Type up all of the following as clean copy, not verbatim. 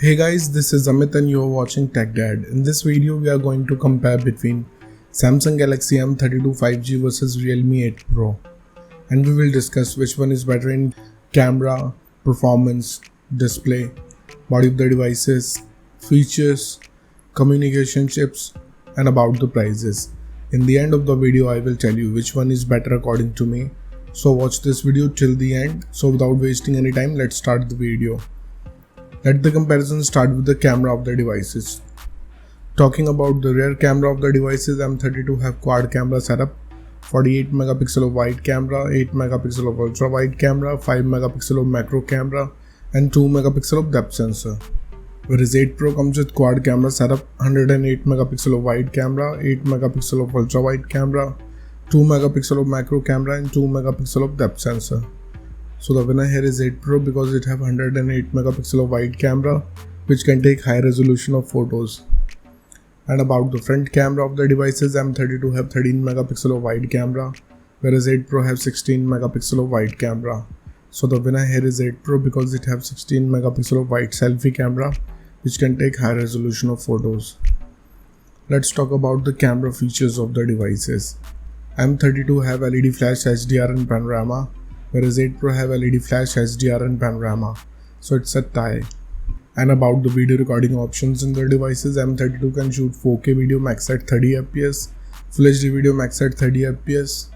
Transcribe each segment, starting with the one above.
Hey guys, this is Amit and you are watching Tech Dad. In this video, we are going to compare between Samsung Galaxy M32 5G versus Realme 8 Pro. And we will discuss which one is better in camera, performance, display, body of the devices, features, communication chips, and about the prices. In the end of the video, I will tell you which one is better according to me. So watch this video till the end. So without wasting any time, let's start the video. Let the comparison start with the camera of the devices. Talking about the rear camera of the devices, M32 have quad camera setup, 48 megapixel of wide camera, 8 megapixel of ultra wide camera, 5 megapixel of macro camera, and 2 megapixel of depth sensor. Whereas 8 Pro comes with quad camera setup, 108 megapixel of wide camera, 8 megapixel of ultra wide camera, 2 megapixel of macro camera, and 2 megapixel of depth sensor. So the winner here is 8 Pro because it have 108 megapixel of wide camera which can take high resolution of photos. And about the front camera of the devices, M32 have 13 megapixel of wide camera whereas 8 Pro have 16 megapixel of wide camera. So the winner here is 8 Pro because it have 16 megapixel of wide selfie camera which can take high resolution of photos. Let's talk about the camera features of the devices. M32 have LED flash HDR and panorama, whereas 8 Pro have LED flash HDR and panorama, so it's a tie. And about the video recording options in the devices, M32 can shoot 4K video max at 30 fps, Full HD video max at 30 fps,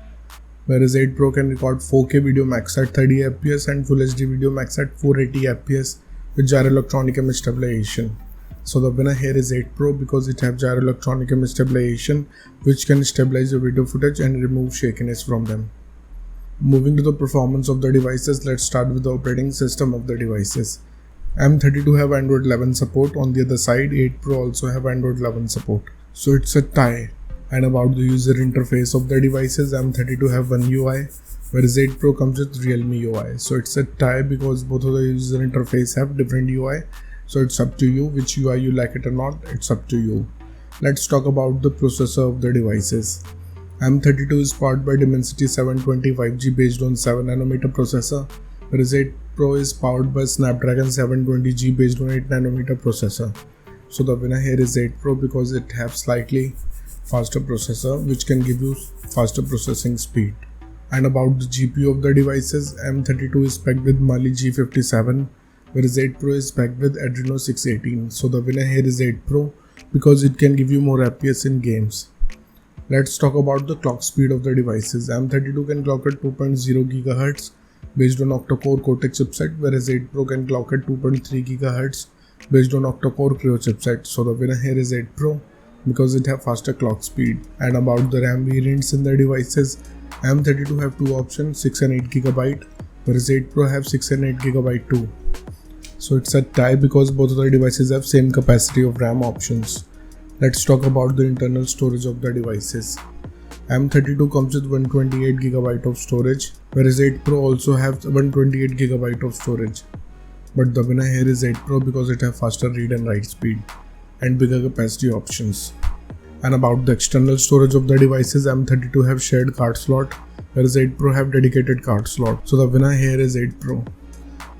whereas 8 Pro can record 4K video max at 30 fps and Full HD video max at 480 fps with gyro electronic image stabilization. So the winner here is 8 Pro because it have gyro electronic image stabilization which can stabilize your video footage and remove shakiness from them. Moving to the performance of the devices, let's start with the operating system of the devices. M32 have Android 11 support. On the other side, 8 Pro also have Android 11 support. So it's a tie. And about the user interface of the devices, M32 have one UI, whereas 8 Pro comes with Realme UI. So it's a tie because both of the user interface have different UI. So it's up to you which UI you like it or not. It's up to you. Let's talk about the processor of the devices. M32 is powered by Dimensity 720 5G based on 7nm processor, whereas 8 Pro is powered by Snapdragon 720G based on 8nm processor. So the winner here is 8 Pro because it have slightly faster processor which can give you faster processing speed. And about the GPU of the devices, M32 is spec'd with Mali G57, whereas 8 Pro is spec'd with Adreno 618. So the winner here is 8 Pro because it can give you more FPS in games. Let's talk about the clock speed of the devices. M32 can clock at 2.0 GHz based on octa-core Cortex chipset, whereas 8 Pro can clock at 2.3 GHz based on octa-core Creo chipset. So the winner here is 8 Pro because it have faster clock speed. And about the RAM variants in the devices, M32 have two options, 6 and 8 GB, whereas 8 Pro have 6 and 8 GB too. So it's a tie because both of the devices have same capacity of RAM options. Let's talk about the internal storage of the devices. M32 comes with 128 GB of storage, whereas 8 Pro also have 128 GB of storage. But the winner here is 8 Pro because it have faster read and write speed and bigger capacity options. And about the external storage of the devices, M32 have shared card slot, whereas 8 Pro have dedicated card slot. So the winner here is 8 Pro.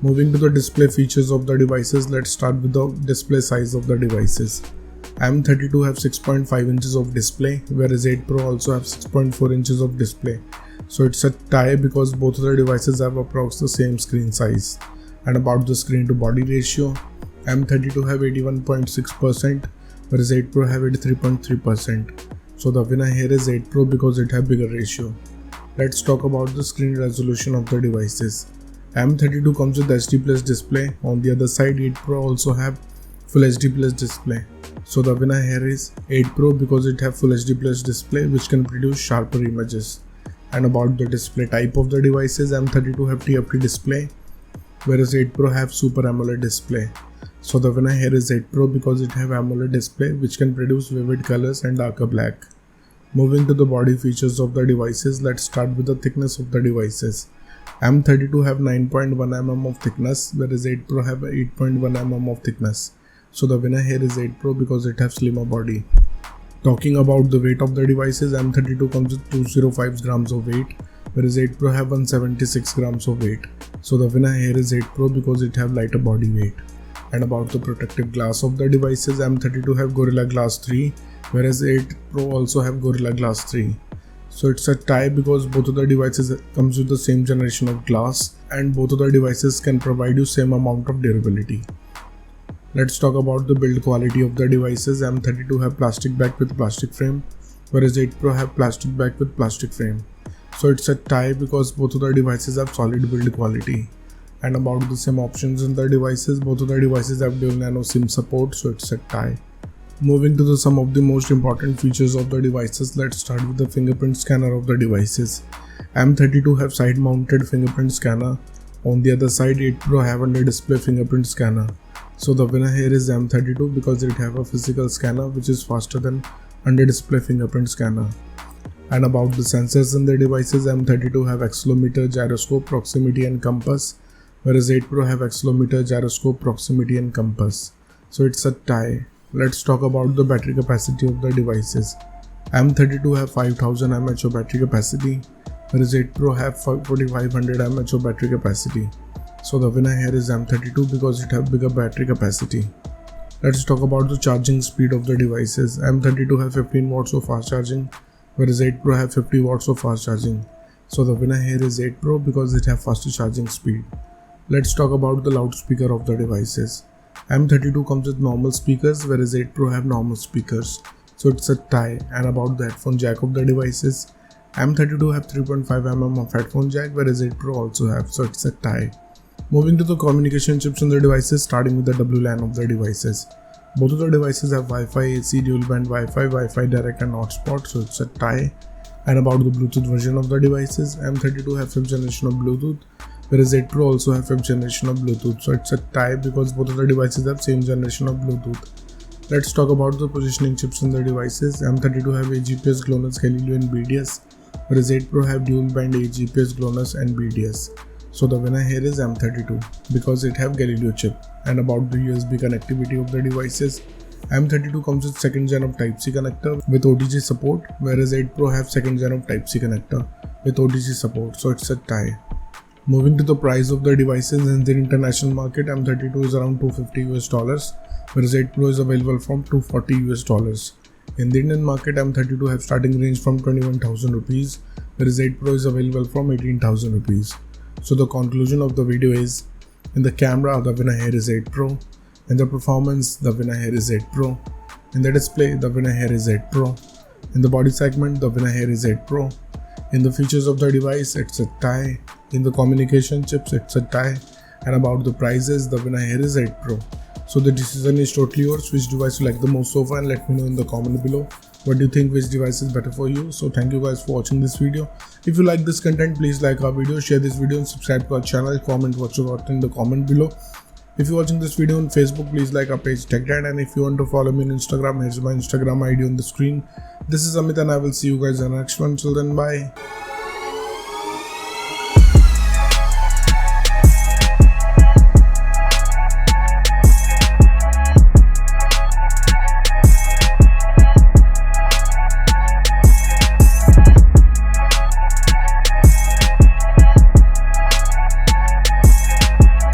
Moving to the display features of the devices, let's start with the display size of the devices. M32 have 6.5 inches of display, whereas 8 Pro also have 6.4 inches of display. So it's a tie because both of the devices have approximately the same screen size. And about the screen to body ratio, M32 have 81.6%, whereas 8 Pro have 83.3%. So the winner here is 8 Pro because it have bigger ratio. Let's talk about the screen resolution of the devices. M32 comes with HD Plus display. On the other side, 8 Pro also have Full HD Plus display. So the winner here is 8 Pro because it have Full HD Plus display which can produce sharper images. And about the display type of the devices, M32 have TFT display, whereas 8 Pro have Super AMOLED display. So the winner here is 8 Pro because it have AMOLED display which can produce vivid colors and darker black. Moving to the body features of the devices, let's start with the thickness of the devices. M32 have 9.1 mm of thickness, whereas 8 Pro have 8.1 mm of thickness. So the winner here is 8 Pro because it have slimmer body. Talking about the weight of the devices, M32 comes with 205 grams of weight, whereas 8 Pro have 176 grams of weight. So the winner here is 8 Pro because it have lighter body weight. And about the protective glass of the devices, M32 have Gorilla Glass 3, whereas 8 Pro also have Gorilla Glass 3. So it's a tie because both of the devices comes with the same generation of glass and both of the devices can provide you same amount of durability. Let's talk about the build quality of the devices. M32 have plastic back with plastic frame, whereas 8 Pro have plastic back with plastic frame. So it's a tie because both of the devices have solid build quality. And about the same options in the devices, both of the devices have dual nano SIM support, so it's a tie. Moving to some of the most important features of the devices, let's start with the fingerprint scanner of the devices. M32 have side mounted fingerprint scanner. On the other side, 8 Pro have under display fingerprint scanner. So the winner here is M32 because it have a physical scanner which is faster than under display fingerprint scanner. And about the sensors in the devices, M32 have accelerometer, gyroscope, proximity and compass, whereas 8 Pro have accelerometer, gyroscope, proximity and compass. So it's a tie. Let's talk about the battery capacity of the devices. M32 have 5000 mAh of battery capacity, whereas 8 Pro have 4500 mAh of battery capacity. So the winner here is M32 because it have bigger battery capacity. Let's talk about the charging speed of the devices. M32 have 15 watts of fast charging, whereas 8 Pro have 50 watts of fast charging. So the winner here is 8 Pro because it have faster charging speed. Let's talk about the loudspeaker of the devices. M32 comes with normal speakers, whereas 8 Pro have normal speakers. So it's a tie. And about the headphone jack of the devices, M32 have 3.5 mm of headphone jack, whereas 8 Pro also have, so it's a tie. Moving to the communication chips on the devices, starting with the WLAN of the devices. Both of the devices have Wi-Fi, AC, dual band Wi-Fi, Wi-Fi direct and hotspot, so it's a tie. And about the Bluetooth version of the devices, M32 have 5th generation of Bluetooth, whereas 8 Pro also have 5th generation of Bluetooth, so it's a tie because both of the devices have same generation of Bluetooth. Let's talk about the positioning chips in the devices. M32 have AGPS, GLONASS, Galileo and BDS, whereas 8 Pro have dual band AGPS, GLONASS and BDS. So the winner here is M32 because it have Galileo chip. And about the USB connectivity of the devices, M32 comes with 2nd gen of Type-C connector with OTG support, whereas 8 Pro have 2nd gen of Type-C connector with OTG support, so it's a tie. Moving to the price of the devices in the international market, M32 is around $250, whereas 8 Pro is available from $240. In the Indian market, M32 have starting range from 21,000 rupees, whereas 8 Pro is available from 18,000 rupees. So the conclusion of the video is, in the camera, the winner here is 8 Pro. In the performance, the winner here is 8 Pro. In the display, the winner here is 8 Pro. In the body segment, the winner here is 8 Pro. In the features of the device, it's a tie. In the communication chips, it's a tie. And about the prices, the winner here is 8 Pro. So the decision is totally yours. Which device you like the most so far, and let me know in the comment below. What do you think, which device is better for you? So thank you guys for watching this video. If you like this content, please like our video, share this video and subscribe to our channel. Comment what you got in the comment below. If you're watching this video on Facebook, please like our page TechDad, and if you want to follow me on Instagram, here's my Instagram ID on the screen. This is Amit and I will see you guys in the next one. Till then, bye.